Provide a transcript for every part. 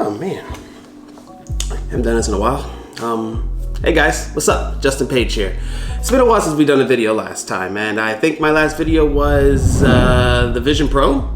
Oh man, haven't done this in a while. Hey guys, what's up? Justin Page here. It's been a while since we done a video last time, and I think my last video was the Vision Pro.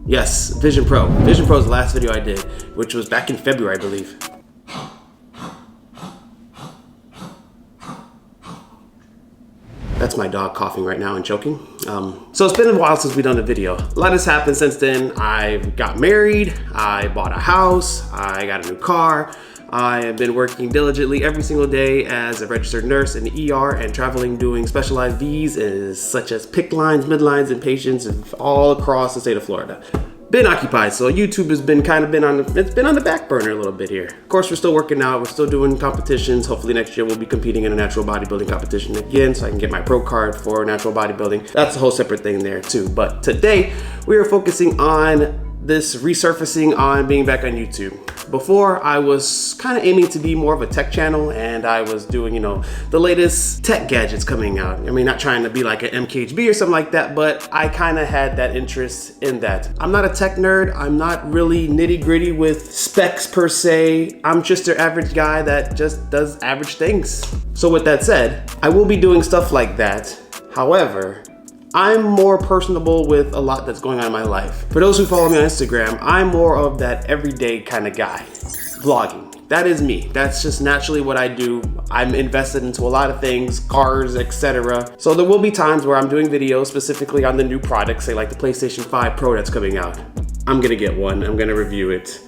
Yes, Vision Pro. Vision Pro is the last video I did, which was back in February, I believe. That's my dog coughing right now and choking. So it's been a while since we've done a video. A lot has happened since then. I got married, I bought a house, I got a new car. I have been working diligently every single day as a registered nurse in the ER and traveling doing specialized V's such as PICC lines, midlines, and patients all across the state of Florida. Been occupied, so YouTube has been on the back burner a little bit here. Of course, we're still working out, we're still doing competitions. Hopefully next year we'll be competing in a natural bodybuilding competition again so I can get my pro card for natural bodybuilding. That's a whole separate thing there too. But today we are focusing on this resurfacing on being back on YouTube. Before, I was kind of aiming to be more of a tech channel, and I was doing, the latest tech gadgets coming out. I mean, not trying to be like an MKHB or something like that, but I kind of had that interest in that. I'm not a tech nerd. I'm not really nitty gritty with specs per se. I'm just your average guy that just does average things. So with that said, I will be doing stuff like that. However, I'm more personable with a lot that's going on in my life. For those who follow me on Instagram, I'm more of that everyday kind of guy. Vlogging, that is me. That's just naturally what I do. I'm invested into a lot of things, cars, etc. So there will be times where I'm doing videos specifically on the new products, say like the PlayStation 5 Pro that's coming out. I'm gonna get one, I'm gonna review it.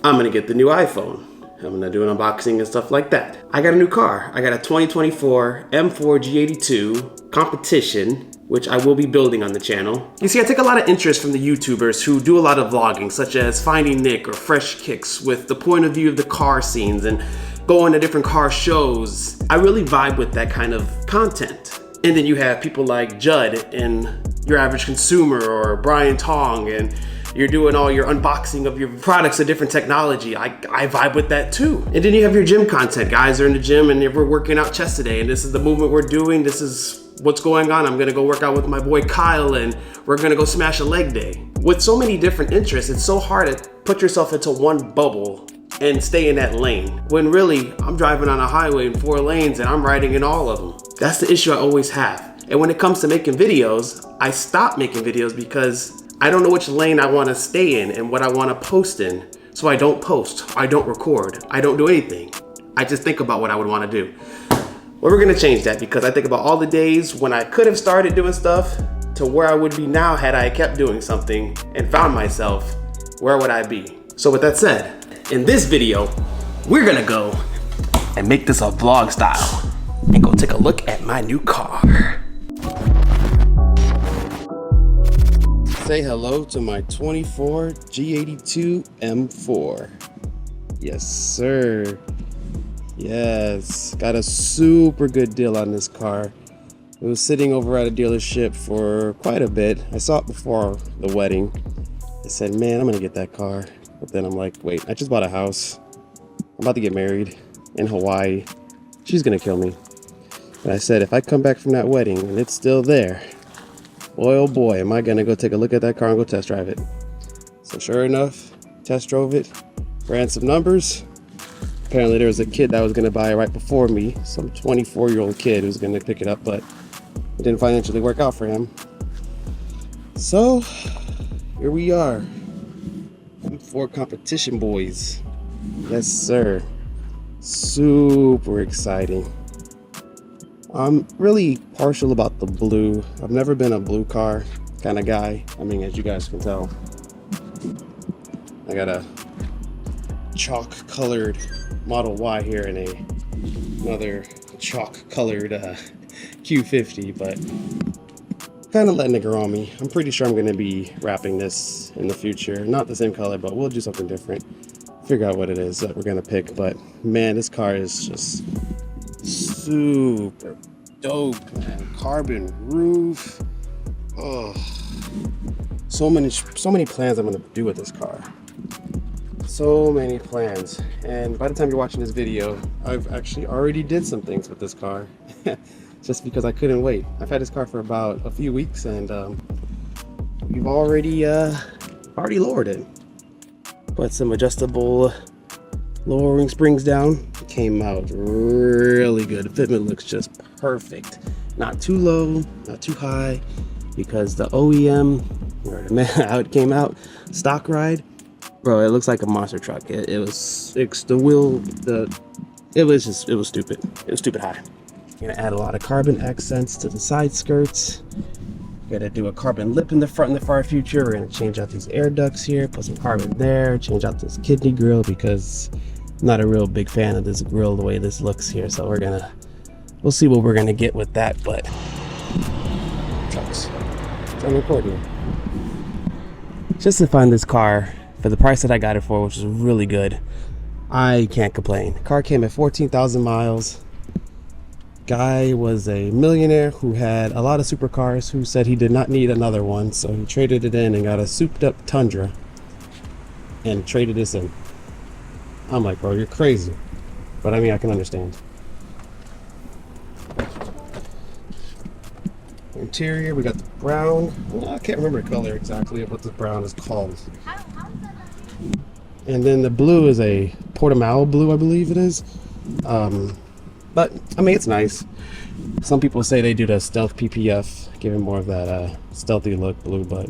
I'm gonna get the new iPhone. I'm gonna do an unboxing and stuff like that. I got a new car. I got a 2024 M4 G82 Competition, which I will be building on the channel. You see, I take a lot of interest from the YouTubers who do a lot of vlogging, such as Finding Nick or Fresh Kicks, with the point of view of the car scenes and going to different car shows. I really vibe with that kind of content. And then you have people like Judd and Your Average Consumer or Brian Tong, and you're doing all your unboxing of your products of different technology. I vibe with that too. And then you have your gym content. Guys are in the gym and we're working out chest today, and this is the movement we're doing. This is what's going on. I'm gonna go work out with my boy Kyle, and we're gonna go smash a leg day. With so many different interests, it's so hard to put yourself into one bubble and stay in that lane. When really, I'm driving on a highway in 4 lanes and I'm riding in all of them. That's the issue I always have. And when it comes to making videos, I stop making videos because I don't know which lane I wanna stay in and what I wanna post in. So I don't post, I don't record, I don't do anything. I just think about what I would wanna do. Well, we're gonna change that because I think about all the days when I could have started doing stuff to where I would be now had I kept doing something and found myself, where would I be? So with that said, in this video, we're gonna go and make this a vlog style and go take a look at my new car. Say hello to my 24 G82 M4. Yes, sir. Yes, got a super good deal on this car. It was sitting over at a dealership for quite a bit. I saw it before the wedding. I said, man, I'm gonna get that car. But then I'm like, wait, I just bought a house. I'm about to get married in Hawaii. She's gonna kill me. And I said, if I come back from that wedding and it's still there, boy, oh boy, am I gonna go take a look at that car and go test drive it. So sure enough, test drove it, ran some numbers. Apparently there was a kid that was gonna buy it right before me, some 24-year-old kid who was gonna pick it up, but it didn't financially work out for him. So here we are, M4 Competition boys. Yes, sir. Super exciting. I'm really partial about the blue. I've never been a blue car kind of guy. I mean, as you guys can tell, I got a chalk colored Model Y here and another chalk colored Q50, but kind of letting it grow on me. I'm pretty sure I'm going to be wrapping this in the future. Not the same color, but we'll do something different. Figure out what it is that we're going to pick. But man, this car is just super dope, man. Carbon roof. Oh, so many plans I'm going to do with this car. So many plans, and by the time you're watching this video, I've actually already did some things with this car just because I couldn't wait. I've had this car for about a few weeks, and we've already lowered it. Put some adjustable lowering springs down. Came out really good. The fitment looks just perfect. Not too low, not too high, because the OEM, or how it came out, stock ride, bro, it looks like a monster truck. It was stupid. It was stupid high. Gonna add a lot of carbon accents to the side skirts. Gonna do a carbon lip in the front in the far future. We're gonna change out these air ducts here, put some carbon there, change out this kidney grill because I'm not a real big fan of this grill the way this looks here. So we'll see what we're gonna get with that, but trucks. I'm recording. Just to find this car for the price that I got it for, which is really good, I can't complain. The car came at 14,000 miles. Guy was a millionaire who had a lot of supercars, who said he did not need another one, so he traded it in and got a souped up Tundra and traded this in. I'm like, bro, you're crazy. But I mean, I can understand. Interior, we got the brown. I can't remember the color exactly of what the brown is called. And then the blue is a Portimao blue, I believe it is. But I mean, it's nice. Some people say they do the stealth PPF, giving more of that stealthy look blue, but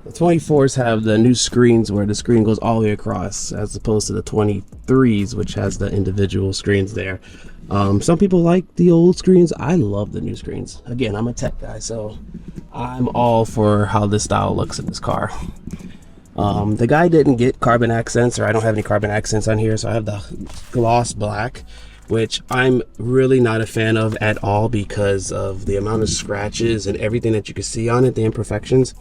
the 24s have the new screens where the screen goes all the way across, as opposed to the 23s, which has the individual screens there. Some people like the old screens. I love the new screens. Again, I'm a tech guy, so I'm all for how this style looks in this car. The guy didn't get carbon accents, or I don't have any carbon accents on here, so I have the gloss black, which I'm really not a fan of at all because of the amount of scratches and everything that you can see on it, the imperfections.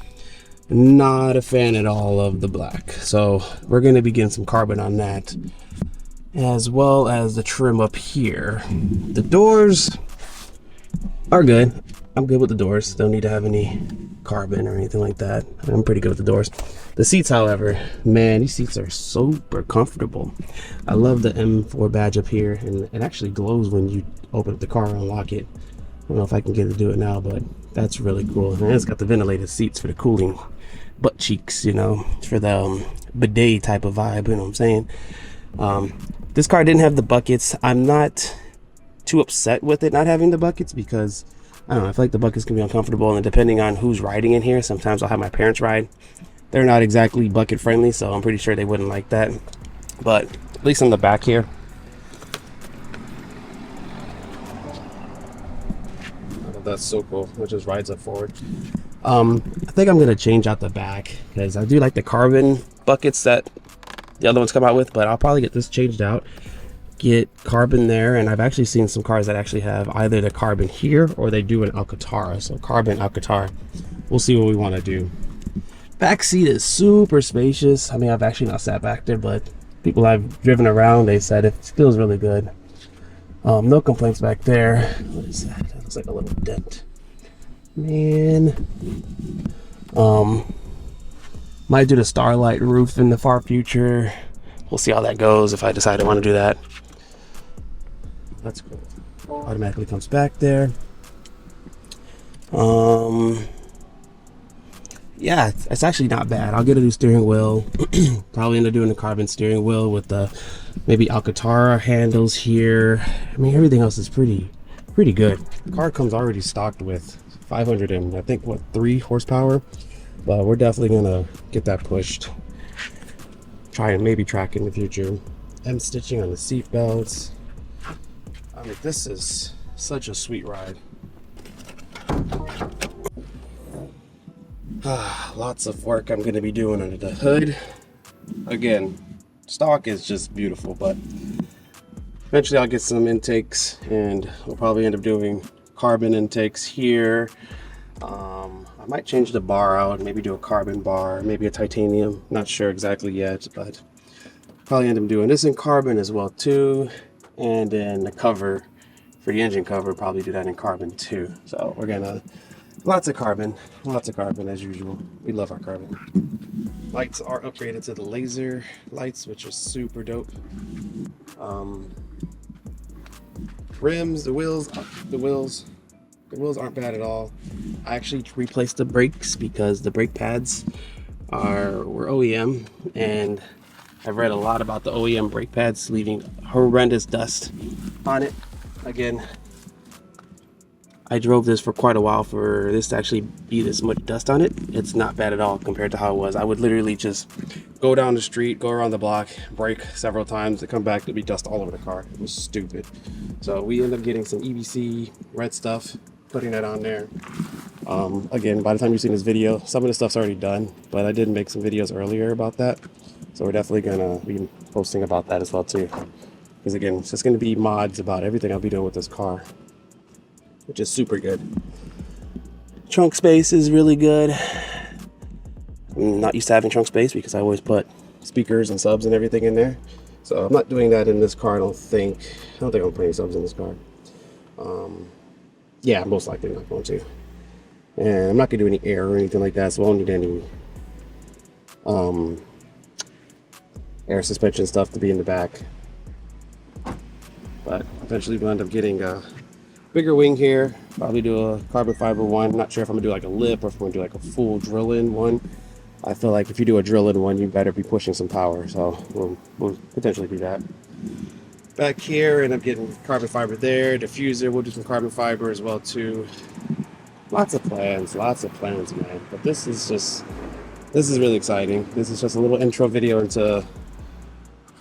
Not a fan at all of the black. So we're going to be getting some carbon on that, as well as the trim up here. The doors are good. I'm good with the doors. Don't need to have any carbon or anything like that. I'm pretty good with the doors. The seats, however, man, these seats are super comfortable. I love the M4 badge up here, and it actually glows when you open up the car and unlock it. I don't know if I can get it to do it now, but that's really cool. And it's got the ventilated seats for the cooling butt cheeks, you know, for the bidet type of vibe, you know what I'm saying? This car didn't have the buckets. I'm not too upset with it not having the buckets because I don't know, I feel like the buckets can be uncomfortable, and depending on who's riding in here, sometimes I'll have my parents ride. They're not exactly bucket friendly, so I'm pretty sure they wouldn't like that. But at least on the back here, oh, that's so cool. It just rides up forward. I think I'm gonna change out the back because I do like the carbon buckets that the other ones come out with, but I'll probably get this changed out, get carbon there. And I've actually seen some cars that actually have either the carbon here or they do an Alcantara. So carbon Alcantara, we'll see what we want to do. Back seat is super spacious. I mean, I've actually not sat back there, but people I've driven around, they said it feels really good. No complaints back there. What is that? That looks like a little dent, man. Might do the starlight roof in the far future. We'll see how that goes if I decide I want to do that. That's cool. Automatically comes back there. Yeah, it's actually not bad. I'll get a new steering wheel. Probably end up doing a carbon steering wheel with the maybe Alcantara handles here. I mean, everything else is pretty good. The car comes already stocked with 500 and I think what, 3 horsepower, but we're definitely gonna get that pushed. Try and maybe track in the future. M stitching on the seat belts. I mean, this is such a sweet ride. Lots of work I'm going to be doing under the hood. Again, stock is just beautiful, but eventually I'll get some intakes and we'll probably end up doing carbon intakes here. I might change the bar out, maybe do a carbon bar, maybe a titanium. Not sure exactly yet, but probably end up doing this in carbon as well too. And then the cover for the engine cover, probably do that in carbon too. So we're gonna lots of carbon as usual. We love our carbon. Lights are upgraded to the laser lights, which are super dope. Rims, the wheels aren't bad at all. I actually replaced the brakes because the brake pads were OEM and I've read a lot about the OEM brake pads leaving horrendous dust on it. Again, I drove this for quite a while for this to actually be this much dust on it. It's not bad at all compared to how it was. I would literally just go down the street, go around the block, brake several times, to come back, to be dust all over the car. It was stupid. So we ended up getting some EBC red stuff, putting that on there. Again, by the time you've seen this video, some of the stuff's already done, but I did make some videos earlier about that. So we're definitely gonna be posting about that as well too. Because again, it's just gonna be mods about everything I'll be doing with this car, which is super good. Trunk space is really good. I'm not used to having trunk space because I always put speakers and subs and everything in there. So I'm not doing that in this car, I don't think. I don't think I'm putting any subs in this car. Yeah, most likely not going to. And I'm not gonna do any air or anything like that, so I won't need any air suspension stuff to be in the back. But eventually we'll end up getting a bigger wing here. Probably do a carbon fiber one. Not sure if I'm gonna do like a lip or if I'm gonna do like a full drill-in one. I feel like if you do a drill-in one, you better be pushing some power, so we'll potentially do that. Back here, end up getting carbon fiber there. Diffuser, we'll do some carbon fiber as well too. Lots of plans, man. But this is really exciting. This is just a little intro video into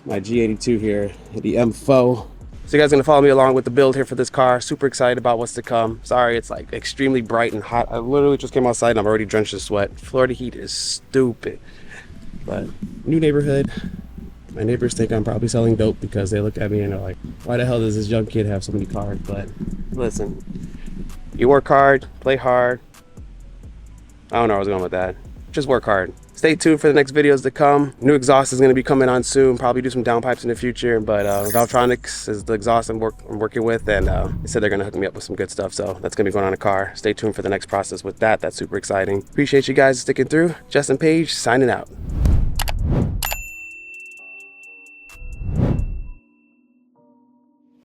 my G82 here, the M4. So you guys are gonna follow me along with the build here for this car. Super excited about what's to come. Sorry, it's like extremely bright and hot. I literally just came outside and I'm already drenched in sweat. Florida heat is stupid. But new neighborhood. My neighbors think I'm probably selling dope because they look at me and they're like, why the hell does this young kid have so many cars? But listen, you work hard, play hard. I don't know where I was going with that. Just work hard. Stay tuned for the next videos to come. New exhaust is going to be coming on soon. Probably do some downpipes in the future. But Valtronics is the exhaust I'm working with. And they said they're going to hook me up with some good stuff. So that's going to be going on a car. Stay tuned for the next process with that. That's super exciting. Appreciate you guys sticking through. Justin Page signing out.